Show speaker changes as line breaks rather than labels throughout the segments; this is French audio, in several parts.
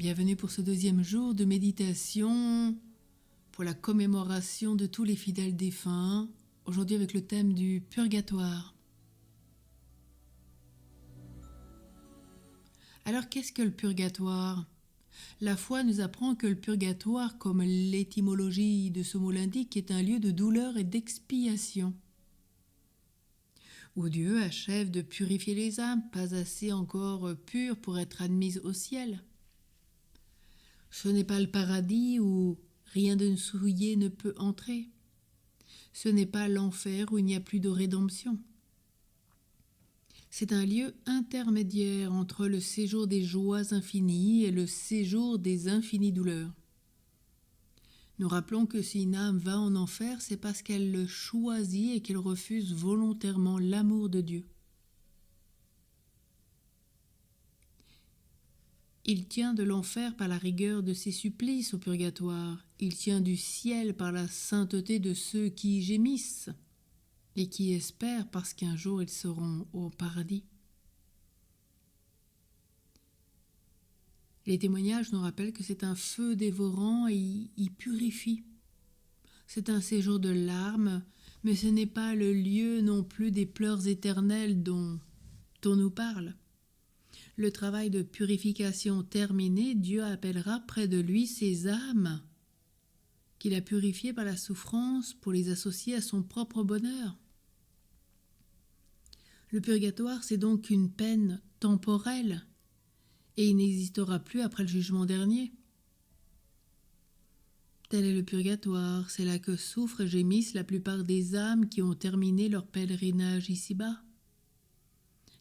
Bienvenue pour ce deuxième jour de méditation pour la commémoration de tous les fidèles défunts, aujourd'hui avec le thème du purgatoire. Alors qu'est-ce que le purgatoire ? La foi nous apprend que le purgatoire, comme l'étymologie de ce mot l'indique, est un lieu de douleur et d'expiation, où Dieu achève de purifier les âmes, pas assez encore pures pour être admises au ciel. Ce n'est pas le paradis où rien de souillé ne peut entrer. Ce n'est pas l'enfer où il n'y a plus de rédemption. C'est un lieu intermédiaire entre le séjour des joies infinies et le séjour des infinies douleurs. Nous rappelons que si une âme va en enfer, c'est parce qu'elle le choisit et qu'elle refuse volontairement l'amour de Dieu. Il tient de l'enfer par la rigueur de ses supplices au purgatoire. Il tient du ciel par la sainteté de ceux qui y gémissent et qui espèrent parce qu'un jour ils seront au paradis. Les témoignages nous rappellent que c'est un feu dévorant et y purifie. C'est un séjour de larmes, mais ce n'est pas le lieu non plus des pleurs éternels dont on nous parle. Le travail de purification terminé, Dieu appellera près de lui ces âmes qu'il a purifiées par la souffrance pour les associer à son propre bonheur. Le purgatoire, c'est donc une peine temporelle et il n'existera plus après le jugement dernier. Tel est le purgatoire, c'est là que souffrent et gémissent la plupart des âmes qui ont terminé leur pèlerinage ici-bas.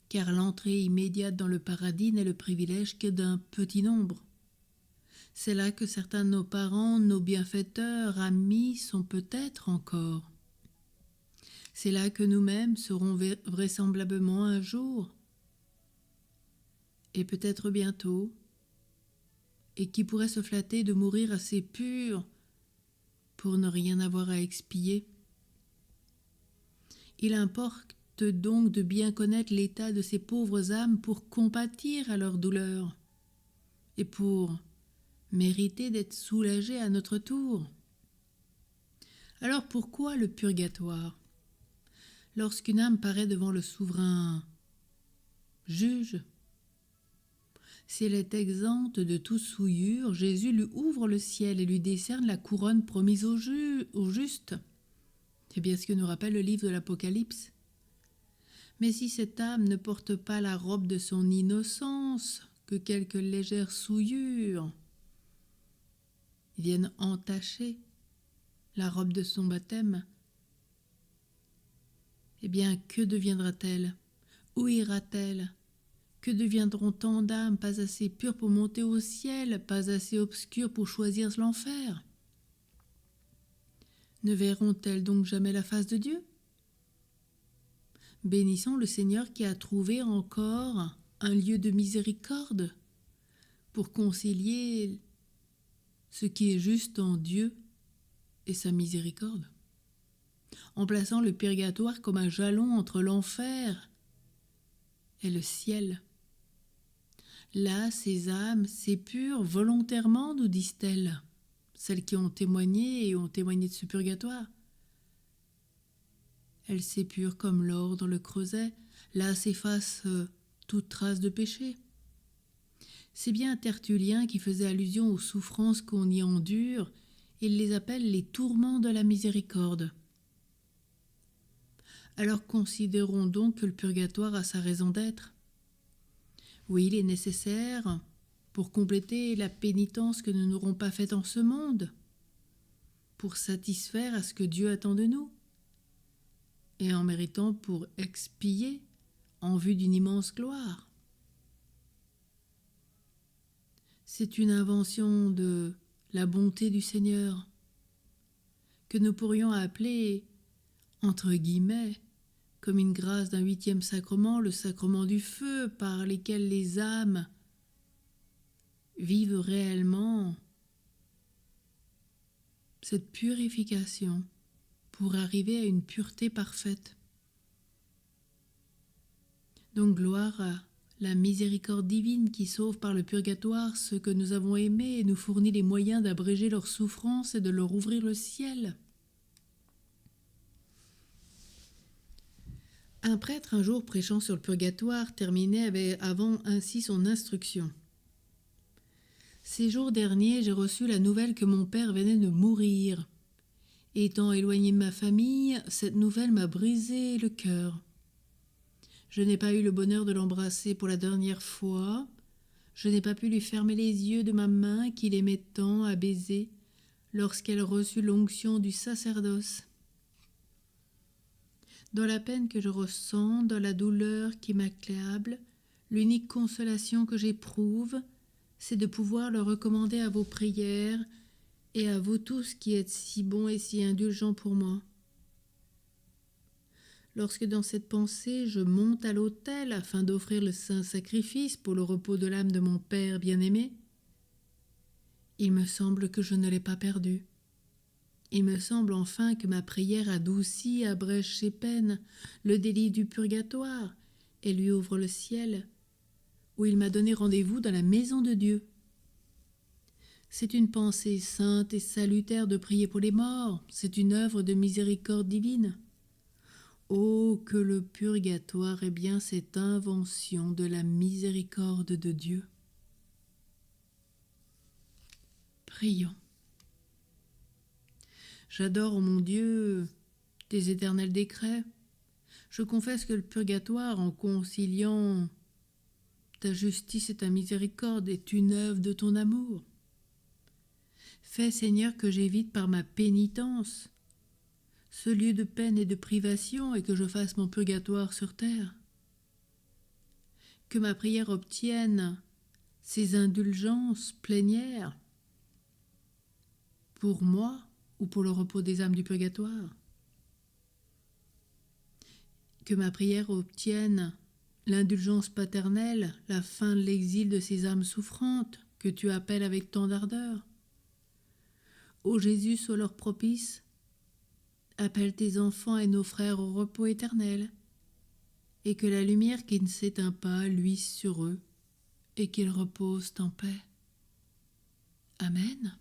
Car l'entrée immédiate dans le paradis n'est le privilège que d'un petit nombre. C'est là que certains de nos parents, nos bienfaiteurs, amis sont peut-être encore. C'est là que nous-mêmes serons vraisemblablement un jour, et peut-être bientôt, et qui pourrait se flatter de mourir assez pur pour ne rien avoir à expier. Il importe donc de bien connaître l'état de ces pauvres âmes pour compatir à leur douleur et pour mériter d'être soulagés à notre tour. Alors pourquoi le purgatoire ? Lorsqu'une âme paraît devant le souverain juge, si elle est exempte de toute souillure, Jésus lui ouvre le ciel et lui décerne la couronne promise aux justes. C'est bien ce que nous rappelle le livre de l'Apocalypse. Mais si cette âme ne porte pas la robe de son innocence, que quelques légères souillures viennent entacher la robe de son baptême, eh bien, que deviendra-t-elle ? Où ira-t-elle ? Que deviendront tant d'âmes pas assez pures pour monter au ciel, pas assez obscures pour choisir l'enfer ? Ne verront-elles donc jamais la face de Dieu ? Bénissons le Seigneur qui a trouvé encore un lieu de miséricorde pour concilier ce qui est juste en Dieu et sa miséricorde, en plaçant le purgatoire comme un jalon entre l'enfer et le ciel. Là, ces âmes s'épurent volontairement, nous disent-elles, celles qui ont témoigné et ont témoigné de ce purgatoire. Elles s'épurent comme l'or dans le creuset, là s'efface toute trace de péché. C'est bien Tertullien qui faisait allusion aux souffrances qu'on y endure, il les appelle les tourments de la miséricorde. Alors considérons donc que le purgatoire a sa raison d'être. Oui, il est nécessaire pour compléter la pénitence que nous n'aurons pas faite en ce monde, pour satisfaire à ce que Dieu attend de nous, et en méritant pour expier en vue d'une immense gloire. C'est une invention de la bonté du Seigneur que nous pourrions appeler, entre guillemets, comme une grâce d'un 8e sacrement, le sacrement du feu, par lesquels les âmes vivent réellement cette purification pour arriver à une pureté parfaite. Donc gloire La miséricorde divine qui sauve par le purgatoire ceux que nous avons aimés et nous fournit les moyens d'abréger leurs souffrances et de leur ouvrir le ciel. Un prêtre, un jour prêchant sur le purgatoire, terminait avant ainsi son instruction. Ces jours derniers, j'ai reçu la nouvelle que mon père venait de mourir. Étant éloigné de ma famille, cette nouvelle m'a brisé le cœur. Je n'ai pas eu le bonheur de l'embrasser pour la dernière fois. Je n'ai pas pu lui fermer les yeux de ma main qu'il aimait tant à baiser lorsqu'elle reçut l'onction du sacerdoce. Dans la peine que je ressens, dans la douleur qui m'accable, l'unique consolation que j'éprouve, c'est de pouvoir le recommander à vos prières et à vous tous qui êtes si bons et si indulgents pour moi. Lorsque dans cette pensée je monte à l'autel afin d'offrir le saint sacrifice pour le repos de l'âme de mon Père bien-aimé, il me semble que je ne l'ai pas perdu. Il me semble enfin que ma prière adoucit, abrège ses peines, le délit du purgatoire, et lui ouvre le ciel, où il m'a donné rendez-vous dans la maison de Dieu. C'est une pensée sainte et salutaire de prier pour les morts, c'est une œuvre de miséricorde divine. Oh, que le purgatoire est bien cette invention de la miséricorde de Dieu. Prions. J'adore, ô mon Dieu, tes éternels décrets. Je confesse que le purgatoire, en conciliant ta justice et ta miséricorde, est une œuvre de ton amour. Fais, Seigneur, que j'évite par ma pénitence ce lieu de peine et de privation et que je fasse mon purgatoire sur terre. Que ma prière obtienne ces indulgences plénières pour moi ou pour le repos des âmes du purgatoire. Que ma prière obtienne l'indulgence paternelle, la fin de l'exil de ces âmes souffrantes que tu appelles avec tant d'ardeur. Ô Jésus, sois leur propice, appelle tes enfants et nos frères au repos éternel, et que la lumière qui ne s'éteint pas luise sur eux, et qu'ils reposent en paix. Amen.